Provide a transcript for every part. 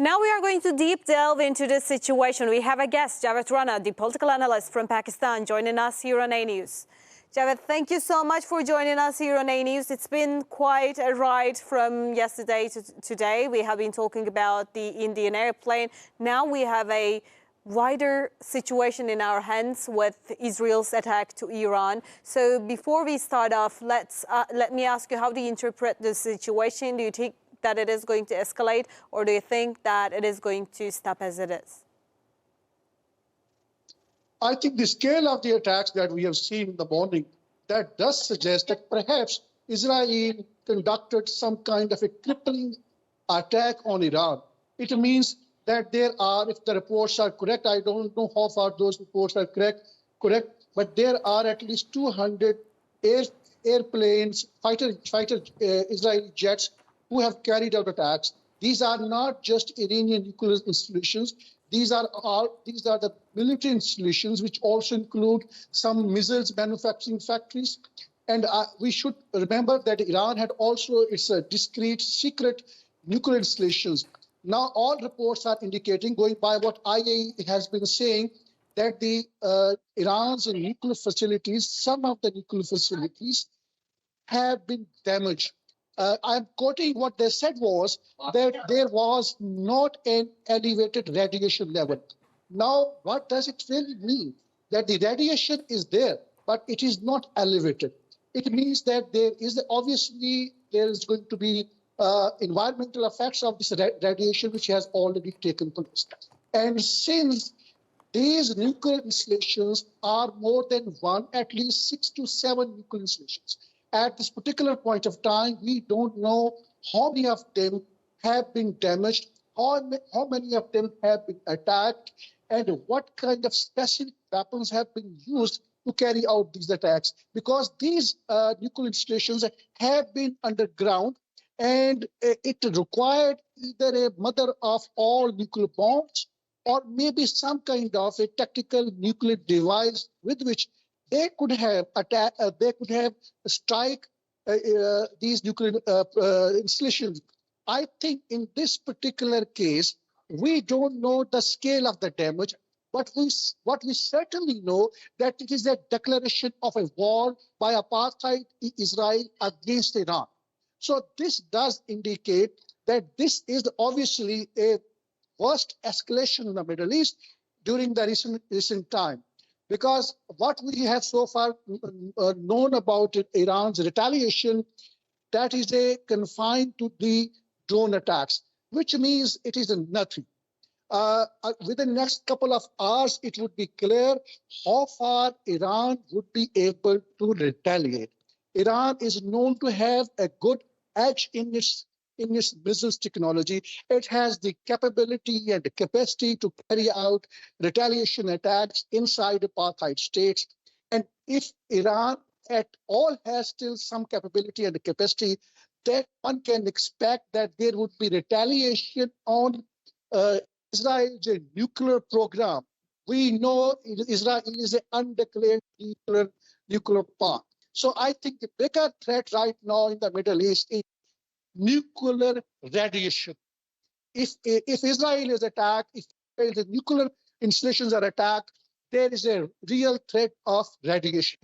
Now we are going to deep delve into this situation. We have a guest, Javed Rana, the political analyst from Pakistan, joining us here on A News. Javed, thank you so much for joining us here on A News. It's been quite a ride from yesterday to today. We have been talking about the Indian airplane. Now we have a wider situation in our hands with Israel's attack to Iran. So before we start off, let me ask you, how do you interpret the situation? Do you think that it is going to escalate, or do you think that it is going to stop as it is? I think the scale of the attacks that we have seen in the morning, that does suggest that perhaps Israel conducted some kind of a crippling attack on Iran. It means that there are, if the reports are correct, I don't know how far those reports are correct, but there are at least 200 airplanes, fighter Israeli jets who have carried out attacks. These are not just Iranian nuclear installations. These are the military installations, which also include some missiles manufacturing factories. And we should remember that Iran had also its discrete, secret nuclear installations. Now, all reports are indicating, going by what IAEA has been saying, that the Iran's nuclear facilities, some of the nuclear facilities, have been damaged. I'm quoting what they said was that there was not an elevated radiation level. Now, what does it really mean? That the radiation is there, but it is not elevated. It means that there is going to be environmental effects of this radiation, which has already taken place. And since these nuclear installations are more than one, at least 6 to 7 nuclear installations. At this particular point of time, we don't know how many of them have been damaged, how many of them have been attacked, and what kind of specific weapons have been used to carry out these attacks. Because these nuclear installations have been underground, and it required either a mother of all nuclear bombs or maybe some kind of a tactical nuclear device with which they could have strike these nuclear installations. I think in this particular case, we don't know the scale of the damage, but what we certainly know that it is a declaration of a war by apartheid Israel against Iran. So this does indicate that this is obviously a worst escalation in the Middle East during the recent time. Because what we have so far known about Iran's retaliation, that is confined to the drone attacks, which means it is nothing. Within the next couple of hours, it would be clear how far Iran would be able to retaliate. Iran is known to have a good edge in its business technology. It has the capability and the capacity to carry out retaliation attacks inside apartheid states. And if Iran at all has still some capability and the capacity, then one can expect that there would be retaliation on Israel's nuclear program. We know Israel is an undeclared nuclear power. So I think the bigger threat right now in the Middle East is nuclear radiation. If Israel is attacked, if the nuclear installations are attacked, there is a real threat of radiation.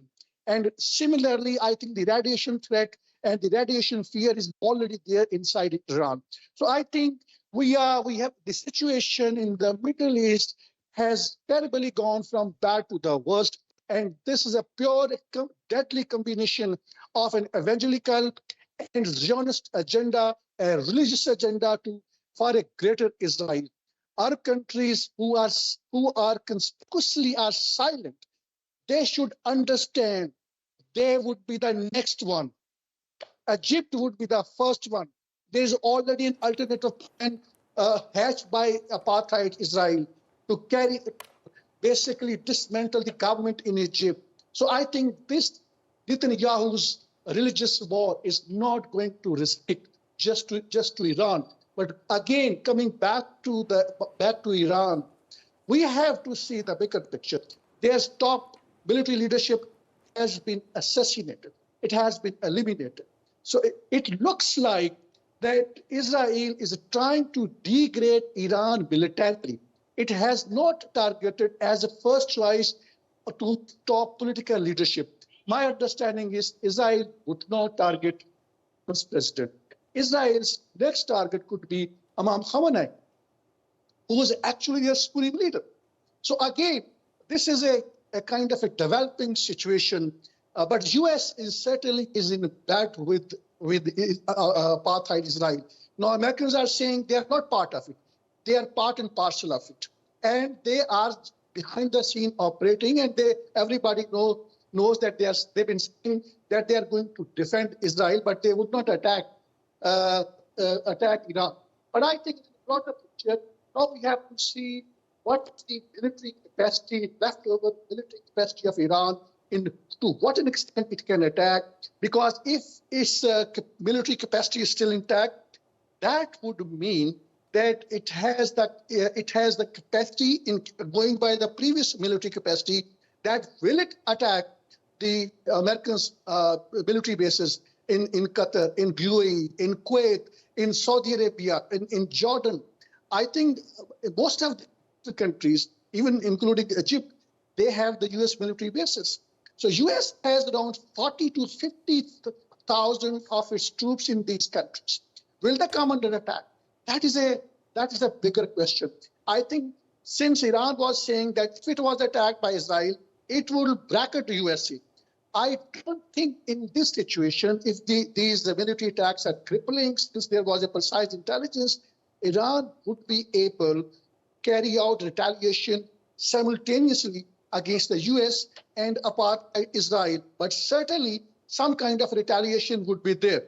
And similarly, I think the radiation threat and the radiation fear is already there inside Iran. So I think we have the situation in the Middle East has terribly gone from bad to the worst. And this is a pure deadly combination of an evangelical and Zionist agenda, a religious agenda for a greater Israel. Our countries who are conspicuously are silent, they should understand they would be the next one. Egypt would be the first one. There is already an alternative plan hatched by apartheid Israel to basically dismantle the government in Egypt. So I think this Netanyahu's religious war is not going to restrict just to Iran. But again, coming back to Iran, we have to see the bigger picture. Their top military leadership has been assassinated. It has been eliminated. So it looks like that Israel is trying to degrade Iran militarily. It has not targeted as a first choice to top political leadership. My understanding is Israel would not target its president. Israel's next target could be Imam Khamenei, who is actually their supreme leader. So again, this is a kind of a developing situation, but U.S. is certainly is in bad with apartheid Israel. Now Americans are saying they are not part of it; they are part and parcel of it, and they are behind the scene operating, and everybody knows that they've been saying that they are going to defend Israel, but they would not attack Iran. But I think in the broader picture, now we have to see what the military capacity, leftover military capacity of Iran, to what an extent it can attack. Because if its military capacity is still intact, that would mean that it has the capacity in going by the previous military capacity. That will it attack the Americans' military bases in Qatar, in UAE, in Kuwait, in Saudi Arabia, in Jordan. I think most of the countries, even including Egypt, they have the U.S. military bases. So U.S. has around 40 to 50,000 of its troops in these countries. Will they come under attack? That is a bigger question. I think since Iran was saying that if it was attacked by Israel, it will bracket the USA. I don't think in this situation, if these military attacks are crippling, since there was a precise intelligence, Iran would be able to carry out retaliation simultaneously against the US and apartheid Israel. But certainly some kind of retaliation would be there.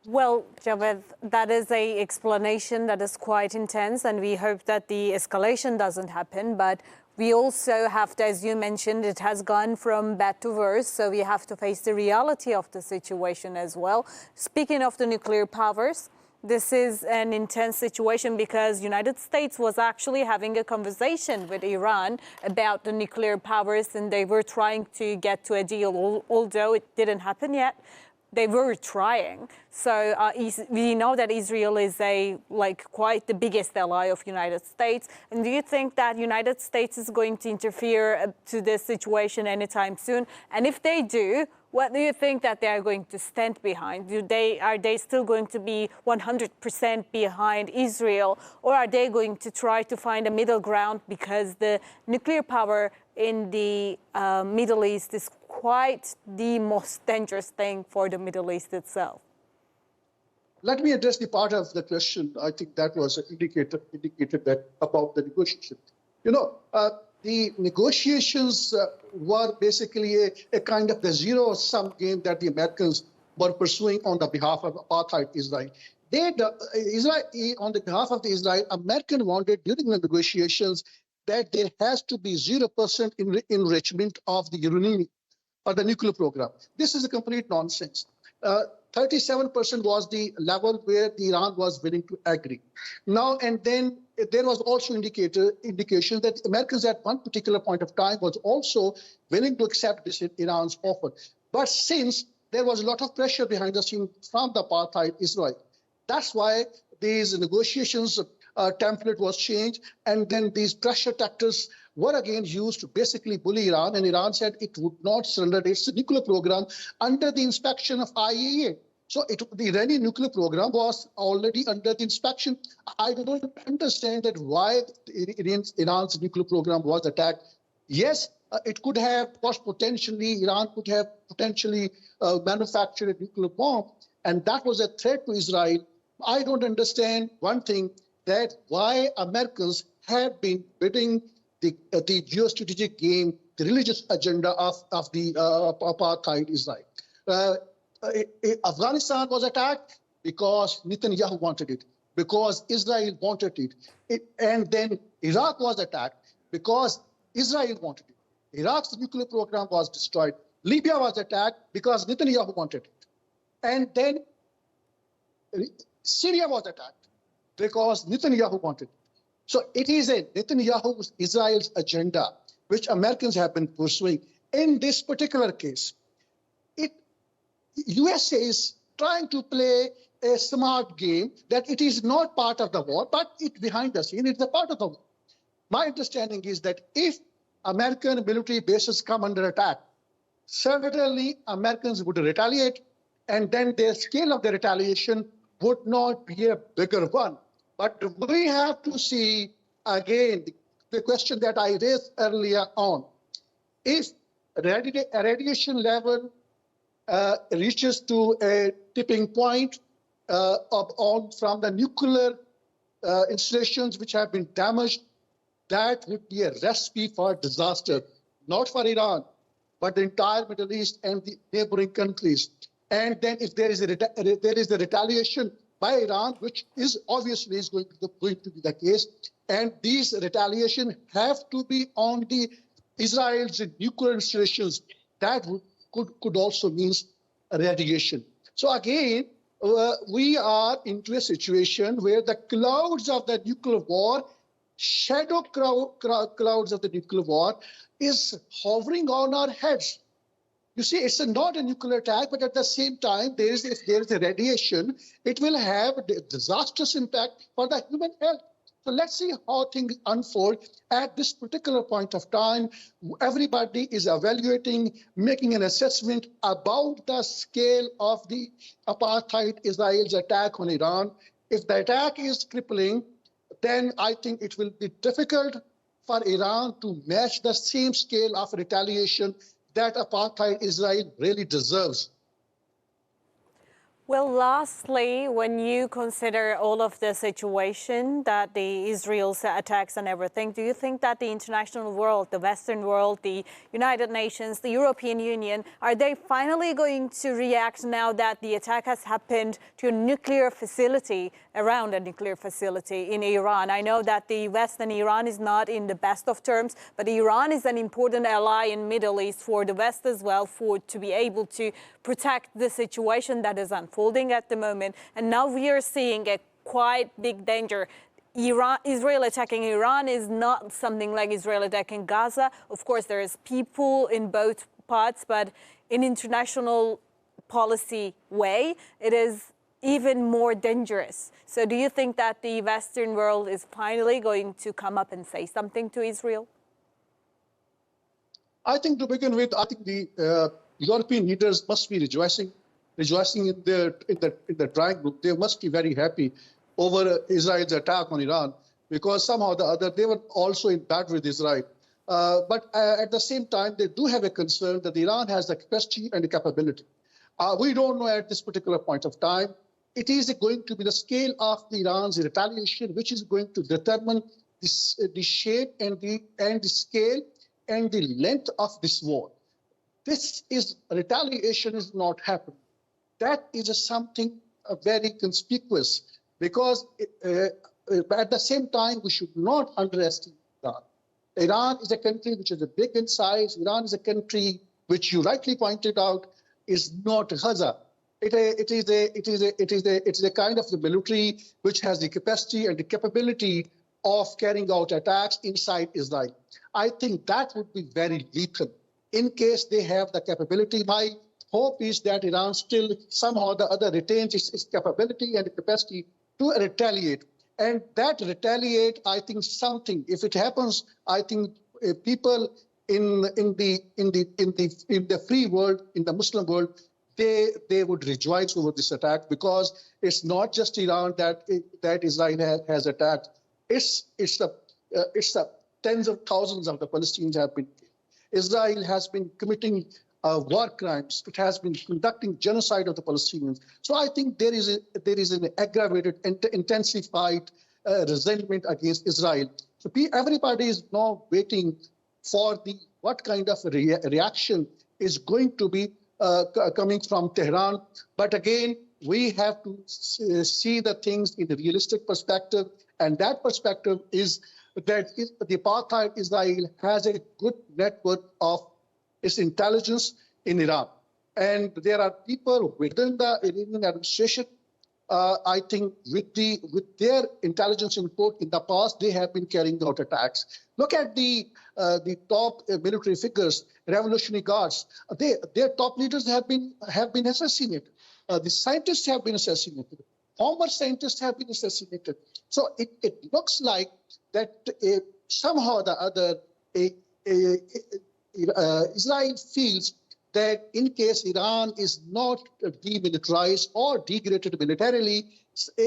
Well, Javed, that is an explanation that is quite intense, and we hope that the escalation doesn't happen. But we also have to, as you mentioned, it has gone from bad to worse, so we have to face the reality of the situation as well. Speaking of the nuclear powers, this is an intense situation because United States was actually having a conversation with Iran about the nuclear powers, and they were trying to get to a deal, although it didn't happen yet. They were trying. So we know that Israel is quite the biggest ally of United States. And do you think that United States is going to interfere to this situation anytime soon? And if they do, what do you think that they are going to stand behind? Are they still going to be 100% behind Israel, or are they going to try to find a middle ground, because the nuclear power in the Middle East is quite the most dangerous thing for the Middle East itself? Let me address the part of the question. I think that was indicated that about the negotiation. The negotiations were basically a kind of the zero-sum game that the Americans were pursuing on the behalf of apartheid Israel. On the behalf of the Israel, American wanted during the negotiations that there has to be 0% enrichment of the uranium or the nuclear program. This is a complete nonsense. 37% was the level where Iran was willing to agree. Now and then there was also indication that Americans at one particular point of time was also willing to accept this Iran's offer. But since there was a lot of pressure behind the scene from the apartheid Israel, that's why these negotiations template was changed, and then these pressure tactics were again used to basically bully Iran, and Iran said it would not surrender its nuclear program under the inspection of IAEA. So the Iranian nuclear program was already under the inspection. I don't understand that why Iran's nuclear program was attacked. Yes, it could have, Iran could have potentially manufactured a nuclear bomb, and that was a threat to Israel. I don't understand one thing, that why Americans have been bidding the geo-strategic game, the religious agenda of the apartheid Israel. Afghanistan was attacked because Netanyahu wanted it, because Israel wanted it. And then Iraq was attacked because Israel wanted it. Iraq's nuclear program was destroyed. Libya was attacked because Netanyahu wanted it. And then Syria was attacked because Netanyahu wanted it. So it is a Netanyahu's Israel's agenda, which Americans have been pursuing. In this particular case, USA is trying to play a smart game that it is not part of the war, but it behind the scene, it's a part of the war. My understanding is that if American military bases come under attack, certainly Americans would retaliate, and then the scale of the retaliation would not be a bigger one. But we have to see again the question that I raised earlier on. If radiation level reaches to a tipping point from the nuclear installations which have been damaged, that would be a recipe for disaster, not for Iran, but the entire Middle East and the neighboring countries. And then if there is a retaliation by Iran, which is obviously going to be the case, and these retaliation have to be on the Israel's nuclear installations, that could also mean radiation. So again, we are into a situation where the clouds of the nuclear war, shadow clouds of the nuclear war, is hovering on our heads. You see, it's not a nuclear attack, but at the same time, if there is a radiation, it will have a disastrous impact for the human health. So let's see how things unfold. At this particular point of time, everybody is evaluating, making an assessment about the scale of the apartheid Israel's attack on Iran. If the attack is crippling, then I think it will be difficult for Iran to match the same scale of retaliation that apartheid Israel really deserves. Well, lastly, when you consider all of the situation that the Israel's attacks and everything, do you think that the international world, the Western world, the United Nations, the European Union, are they finally going to react now that the attack has happened to a nuclear facility, around a nuclear facility in Iran? I know that the West and Iran is not in the best of terms, but Iran is an important ally in Middle East for the West as well, to be able to protect the situation that is unfolding at the moment. And now we are seeing a quite big danger. Israel attacking Iran is not something like Israel attacking Gaza. Of course, there is people in both parts, but in international policy way, it is even more dangerous. So do you think that the Western world is finally going to come up and say something to Israel? I think to begin with, I think the European leaders must be rejoicing in the drawing room. They must be very happy over Israel's attack on Iran, because somehow or the other they were also in bad with Israel. But at the same time, they do have a concern that Iran has the capacity and the capability. We don't know at this particular point of time. It is going to be the scale of Iran's retaliation, which is going to determine the shape and the scale and the length of this war. Retaliation is not happening. That is something very conspicuous, because at the same time, we should not underestimate Iran. Iran is a country which is big in size. Iran is a country which you rightly pointed out is not Gaza. It is a kind of the military which has the capacity and the capability of carrying out attacks inside Israel. I think that would be very lethal in case they have the capability. My hope is that Iran still somehow or the other retains its capability and capacity to retaliate. And that retaliate, I think something, if it happens, I think people in the free world, in the Muslim world, they would rejoice over this attack, because it's not just Iran that Israel has attacked. It's the tens of thousands of the Palestinians have been killed. Israel has been committing war crimes. It has been conducting genocide of the Palestinians. So I think there is an aggravated, intensified resentment against Israel. So everybody is now waiting for what kind of reaction is going to be coming from Tehran. But again, we have to see the things in a realistic perspective, and that perspective is that the apartheid Israel has a good network of its intelligence in Iran. And there are people within the Iranian administration, I think with their intelligence input in the past, they have been carrying out attacks. Look at the top military figures, Revolutionary Guards. Their top leaders have been assassinated. The scientists have been assassinated. Former scientists have been assassinated. So it looks like that somehow or the other, Israel feels that in case Iran is not demilitarized or degraded militarily,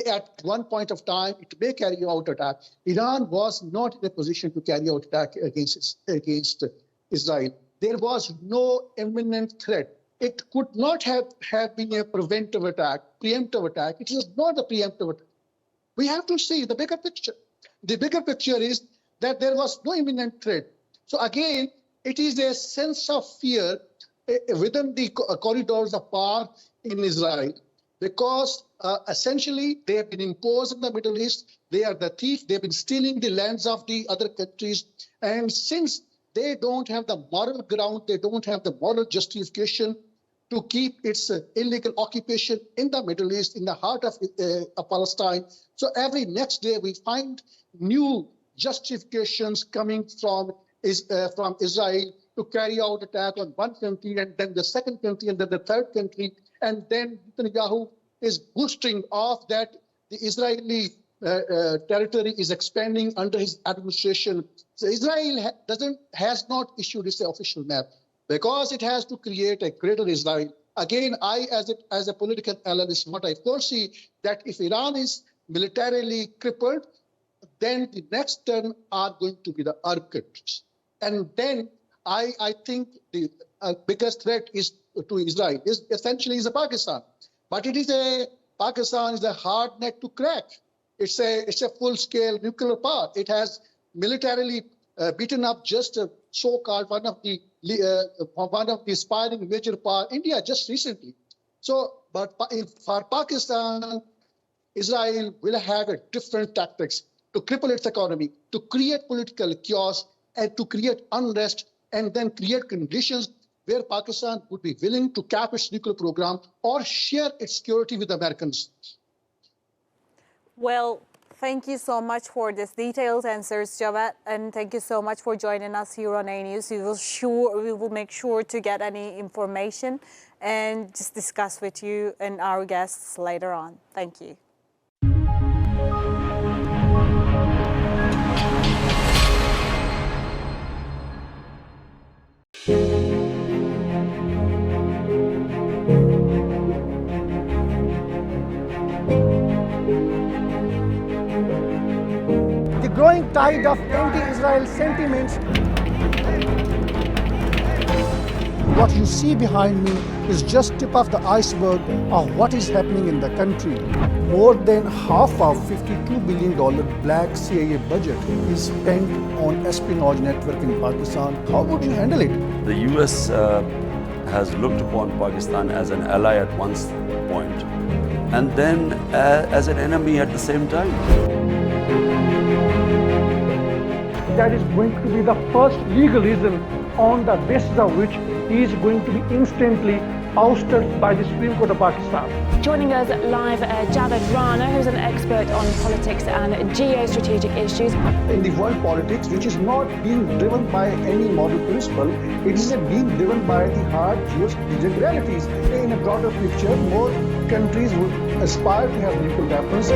at one point of time, it may carry out attack. Iran was not in a position to carry out attack against Israel. There was no imminent threat. It could not have been a preemptive attack. It is not a preemptive attack. We have to see the bigger picture. The bigger picture is that there was no imminent threat. So again, it is a sense of fear within the corridors of power in Israel, because essentially they have been imposed in the Middle East. They are the thief. They've been stealing the lands of the other countries. And since they don't have the moral ground, they don't have the moral justification to keep its illegal occupation in the Middle East, in the heart of Palestine. So every next day we find new justifications coming from Israel to carry out attack on one country, and then the second country, and then the third country. And then Netanyahu is boosting off that the Israeli territory is expanding under his administration. So Israel has not issued its official map because it has to create a greater Israel. Again, as a political analyst, what I foresee that if Iran is militarily crippled, then the next turn are going to be the Arab countries. And then I think the biggest threat is to Israel is essentially is Pakistan. But Pakistan is a hard nut to crack. It's a full-scale nuclear power. It has militarily beaten up just a so-called one of the aspiring major power, India, just recently. So, but for Pakistan, Israel will have a different tactics to cripple its economy, to create political chaos, and to create unrest, and then create conditions where Pakistan would be willing to cap its nuclear program or share its security with Americans. Well, thank you so much for these detailed answers, Javed, and thank you so much for joining us here on A News. We will make sure to get any information and just discuss with you and our guests later on. Thank you. The growing tide of anti-Israel sentiments. What you see behind me is just tip of the iceberg of what is happening in the country. More than half of $52 billion black CIA budget is spent on espionage network in Pakistan. How would you handle it? The US has looked upon Pakistan as an ally at one point and then as an enemy at the same time. That is going to be the first legalism on the basis of which he is going to be instantly ousted by the Supreme Court of Pakistan. Joining us live, Javed Rana, who's an expert on politics and geostrategic issues. In the world politics, which is not being driven by any moral principle, it is being driven by the hard geostrategic realities. In a broader picture, more countries would aspire to have nuclear weapons.